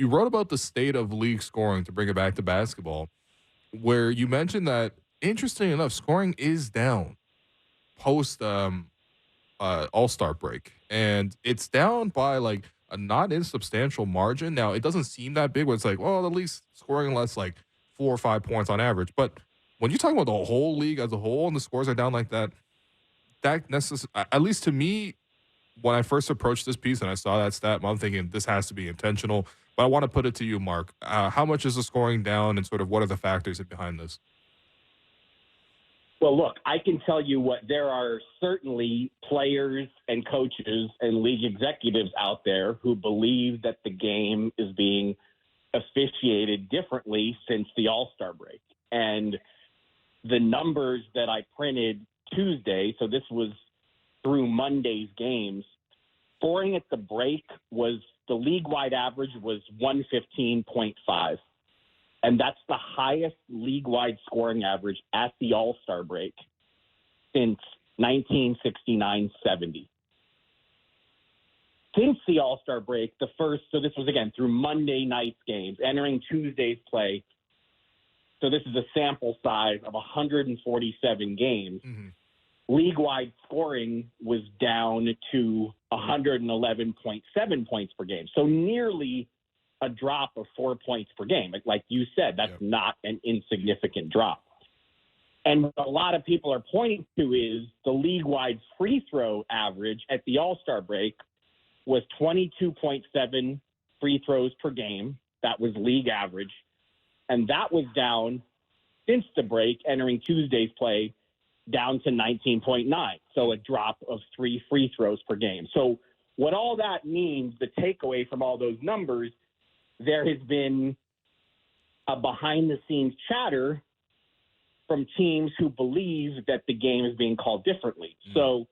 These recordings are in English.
you wrote about the state of league scoring to bring it back to basketball, where you mentioned that, interesting enough, scoring is down post All-Star break, and it's down by like a not insubstantial margin. Now, it doesn't seem that big, where it's like, well, at least scoring less, like 4 or 5 points on average. But when you're talking about the whole league as a whole, and the scores are down like that, at least to me, when I first approached this piece and I saw that stat, I'm thinking this has to be intentional. But I want to put it to you, Mark. How much is the scoring down, and sort of what are the factors behind this? Well, look, I can tell you what there are certainly players and coaches and league executives out there who believe that the game is being officiated differently since the All-Star break. And the numbers that I printed Tuesday, so this was through Monday's games, scoring at the break was the league-wide average was 115.5. And that's the highest league-wide scoring average at the All-Star break since 1969-70. Since the All-Star break, so this was, again, through Monday night's games, entering Tuesday's play. So this is a sample size of 147 games. Mm-hmm. League-wide scoring was down to 111.7 points per game. So nearly a drop of 4 points per game. Like you said, that's not an insignificant drop. And what a lot of people are pointing to is the league-wide free throw average at the All-Star break was 22.7 free throws per game. That was league average. And that was down since the break, entering Tuesday's play, down to 19.9. So a drop of 3 free throws per game. So what all that means, the takeaway from all those numbers, there has been a behind-the-scenes chatter from teams who believe that the game is being called differently. So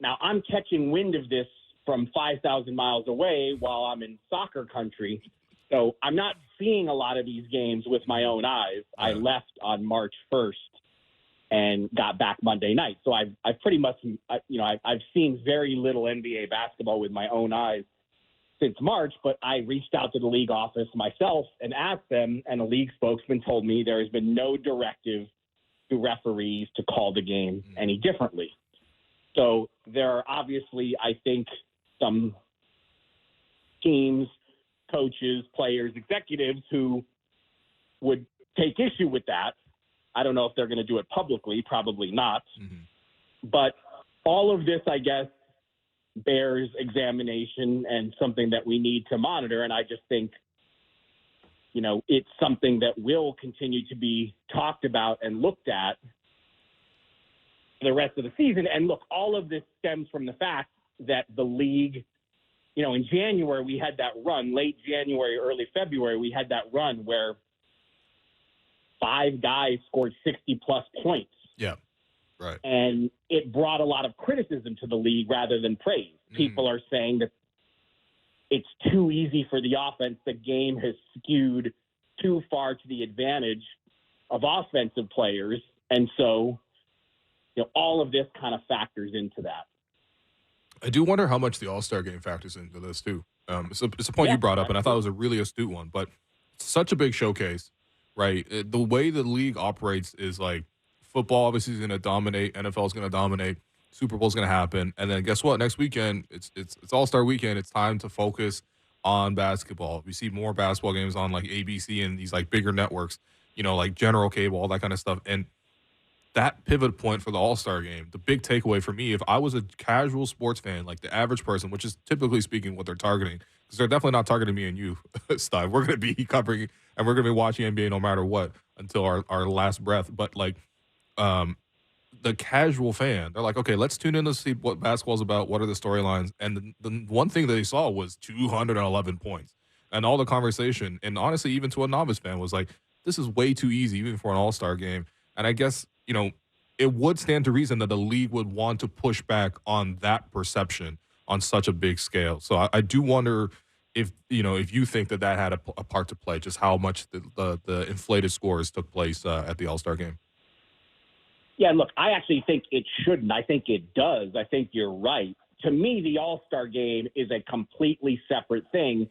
now I'm catching wind of this from 5,000 miles away while I'm in soccer country. So I'm not seeing a lot of these games with my own eyes. I left on March 1st and got back Monday night. So I've pretty much, I've seen very little NBA basketball with my own eyes since March, but I reached out to the league office myself and asked them, and a league spokesman told me there has been no directive to referees to call the game any differently. So there are obviously, I think, some teams, coaches, players, executives who would take issue with that. I don't know if they're going to do it publicly, probably not. Mm-hmm. But all of this, I guess, bears examination and something that we need to monitor. And I just think, it's something that will continue to be talked about and looked at for the rest of the season. And look, all of this stems from the fact that the league, in January, we had that run, late January, early February, we had that run where 5 guys scored 60-plus points. Yeah. Right. And it brought a lot of criticism to the league rather than praise. People are saying that it's too easy for the offense. The game has skewed too far to the advantage of offensive players. And so, all of this kind of factors into that. I do wonder how much the All-Star game factors into this, too. It's a point you brought up, and I thought it was a really astute one. But it's such a big showcase, right? The way the league operates is like, football obviously is going to dominate. NFL is going to dominate. Super Bowl is going to happen. And then guess what? Next weekend, it's All-Star weekend. It's time to focus on basketball. We see more basketball games on like ABC and these like bigger networks, like General Cable, all that kind of stuff. And that pivot point for the All-Star game, the big takeaway for me, if I was a casual sports fan, like the average person, which is typically speaking what they're targeting, because they're definitely not targeting me and you, Stein. We're going to be covering and we're going to be watching NBA no matter what until our last breath. But like, the casual fan, they're like, okay, let's tune in to see what basketball's about. What are the storylines? And the one thing that they saw was 211 points. And all the conversation, and honestly, even to a novice fan, was like, this is way too easy, even for an All-Star game. And I guess, it would stand to reason that the league would want to push back on that perception on such a big scale. So I do wonder if you think that had a part to play, just how much the inflated scores took place at the All-Star game. Yeah, look, I actually think it shouldn't. I think it does. I think you're right. To me, the All-Star game is a completely separate thing.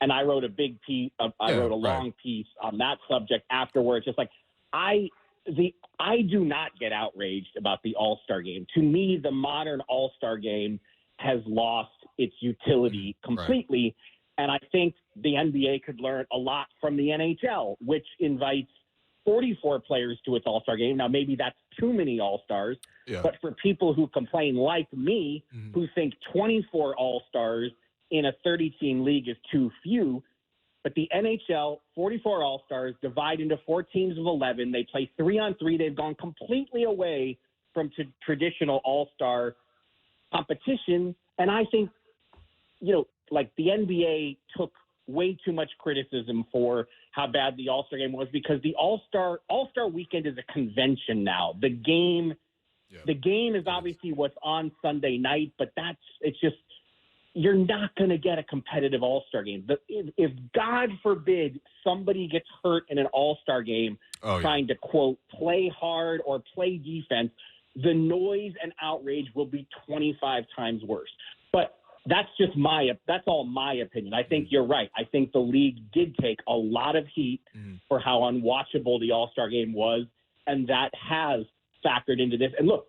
and I wrote a big piece. I wrote a long piece on that subject afterwards. Just like I do not get outraged about the All-Star Game. To me, the modern All-Star Game has lost its utility completely. Right. And I think the NBA could learn a lot from the NHL, which invites 44 players to its All-Star Game. Now, maybe that's too many All-Stars, but for people who complain like me, who think 24 All-Stars in a 30-team league is too few, but the NHL, 44 All-Stars, divide into 4 teams of 11. They play 3-on-3. They've gone completely away from traditional All-Star competition. And I think, like the NBA took way too much criticism for how bad the All-Star Game was, because the All-Star weekend is a convention now. The game is obviously what's on Sunday night, but it's just, you're not going to get a competitive All-Star Game. If God forbid somebody gets hurt in an All-Star Game trying to, quote, play hard or play defense, the noise and outrage will be 25 times worse. But that's all my opinion. I think you're right. I think the league did take a lot of heat for how unwatchable the All-Star Game was, and that has factored into this. And look,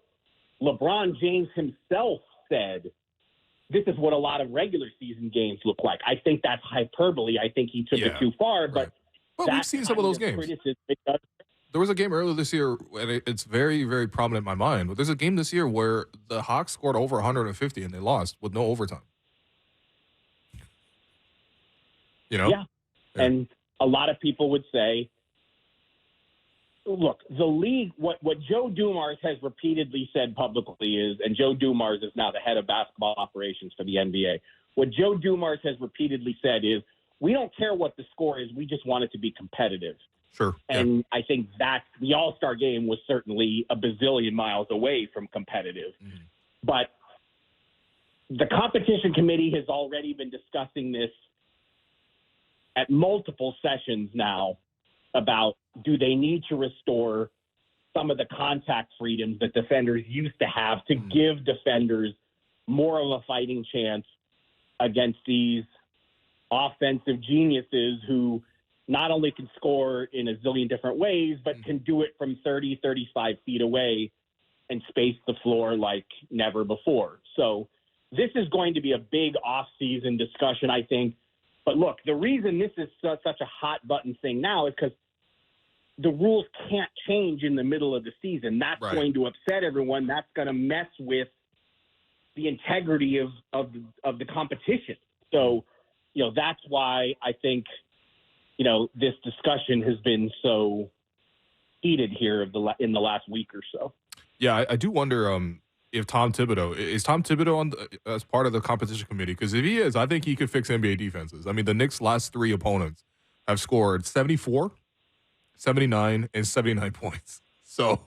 LeBron James himself said, this is what a lot of regular season games look like. I think that's hyperbole. I think he took it too far, but we've seen some of those games. There was a game earlier this year, and it's very, very prominent in my mind. But there's a game this year where the Hawks scored over 150 and they lost with no overtime. Yeah. And a lot of people would say, look, the league, what Joe Dumars has repeatedly said publicly is, and Joe Dumars is now the head of basketball operations for the NBA. What Joe Dumars has repeatedly said is, we don't care what the score is. We just want it to be competitive. Sure. And I think that the All-Star Game was certainly a bazillion miles away from competitive. But the competition committee has already been discussing this at multiple sessions now about, do they need to restore some of the contact freedoms that defenders used to have to give defenders more of a fighting chance against these offensive geniuses who not only can score in a zillion different ways, but can do it from 30, 35 feet away and space the floor like never before. So this is going to be a big off-season discussion, I think. But look, the reason this is such a hot-button thing now is because the rules can't change in the middle of the season. That's going to upset everyone. That's going to mess with the integrity of the competition. So, that's why I think, this discussion has been so heated here in the last week or so. Yeah, I do wonder if Tom Thibodeau as part of the competition committee? Because if he is, I think he could fix NBA defenses. I mean, the Knicks' last 3 opponents have scored 74, 79, and 79 points. So,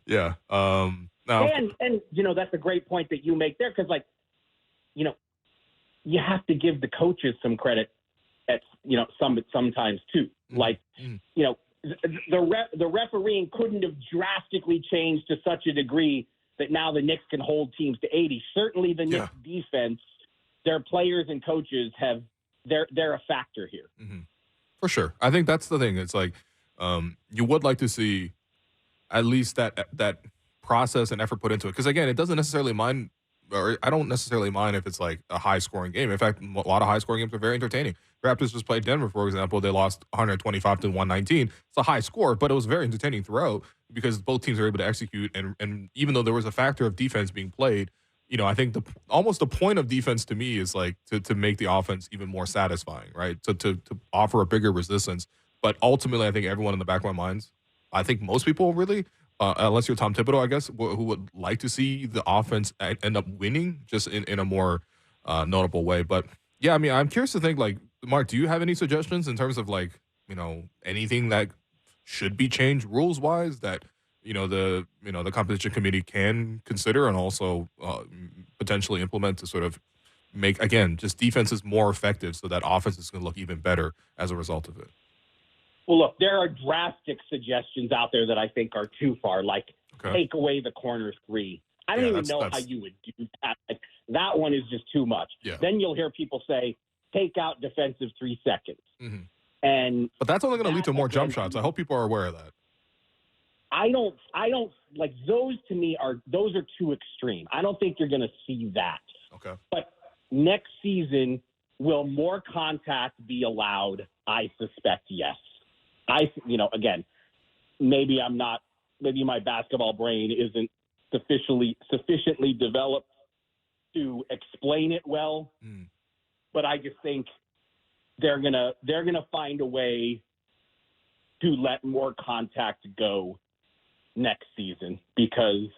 yeah. Now, and that's a great point that you make there, because you have to give the coaches some credit at sometimes too. Like the refereeing couldn't have drastically changed to such a degree that now the Knicks can hold teams to 80. Certainly, the Knicks defense, their players and coaches they're a factor here. For sure. I think that's the thing. It's like you would like to see at least that process and effort put into it. Because again, it doesn't necessarily mind, or I don't necessarily mind if it's like a high scoring game. In fact, a lot of high scoring games are very entertaining. Raptors just played Denver, for example. They lost 125 to 119. It's a high score, but it was very entertaining throughout because both teams were able to execute. And even though there was a factor of defense being played, I think almost the point of defense to me is like to make the offense even more satisfying, right? To offer a bigger resistance. But ultimately, I think everyone in the back of my minds, I think most people really, unless you're Tom Thibodeau, I guess, who would like to see the offense end up winning just in a more notable way. But yeah, I mean, I'm curious to think, like, Mark, do you have any suggestions in terms of like, anything that should be changed rules wise that, the competition committee can consider and also potentially implement to sort of make, again, just defenses more effective so that offense is going to look even better as a result of it? Well, look, there are drastic suggestions out there that I think are too far, like take away the corner 3. I don't even know how you would do that. Like, that one is just too much. Yeah. Then you'll hear people say, take out defensive 3 seconds. Mm-hmm. But that's only going to lead to more jump shots. I hope people are aware of that. I don't like those. To me, are too extreme. I don't think you're going to see that. Okay. But next season, will more contact be allowed? I suspect yes. Again, maybe my basketball brain isn't sufficiently developed to explain it well. But I just think they're gonna find a way to let more contact go next season because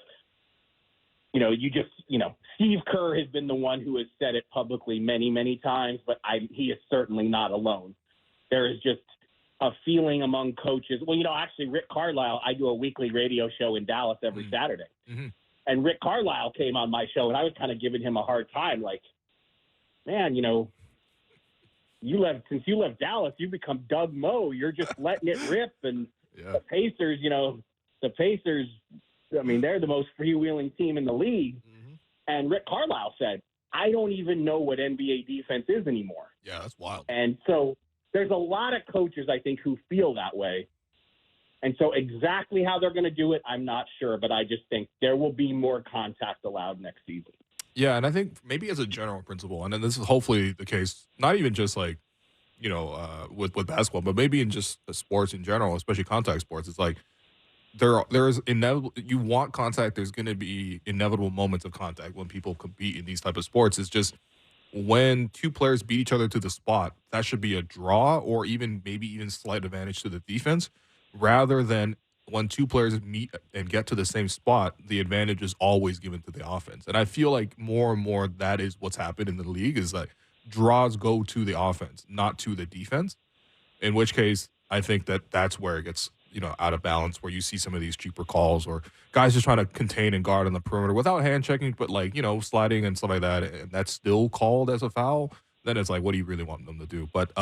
Steve Kerr has been the one who has said it publicly many, many times, but he is certainly not alone. There is just a feeling among coaches. Well, actually, Rick Carlisle, I do a weekly radio show in Dallas every Saturday. Mm-hmm. And Rick Carlisle came on my show, and I was kind of giving him a hard time. Like, man, since you left Dallas, you've become Doug Moe. You're just letting it rip. And the Pacers, I mean, they're the most freewheeling team in the league. Mm-hmm. And Rick Carlisle said, I don't even know what NBA defense is anymore. Yeah, that's wild. And so there's a lot of coaches, I think, who feel that way. And so exactly how they're going to do it, I'm not sure. But I just think there will be more contact allowed next season. Yeah, and I think maybe as a general principle, and then this is hopefully the case, not even just like, with basketball, but maybe in just sports in general, especially contact sports, it's like there is inevitable. You want contact. There's going to be inevitable moments of contact when people compete in these type of sports. It's just when two players beat each other to the spot, that should be a draw or maybe even slight advantage to the defense, rather than when two players meet and get to the same spot, the advantage is always given to the offense. And I feel like more and more that is what's happened in the league is like draws go to the offense, not to the defense, in which case I think that's where it gets, out of balance, where you see some of these cheaper calls or guys just trying to contain and guard on the perimeter without hand checking, but sliding and stuff like that. And that's still called as a foul. Then it's like, what do you really want them to do? But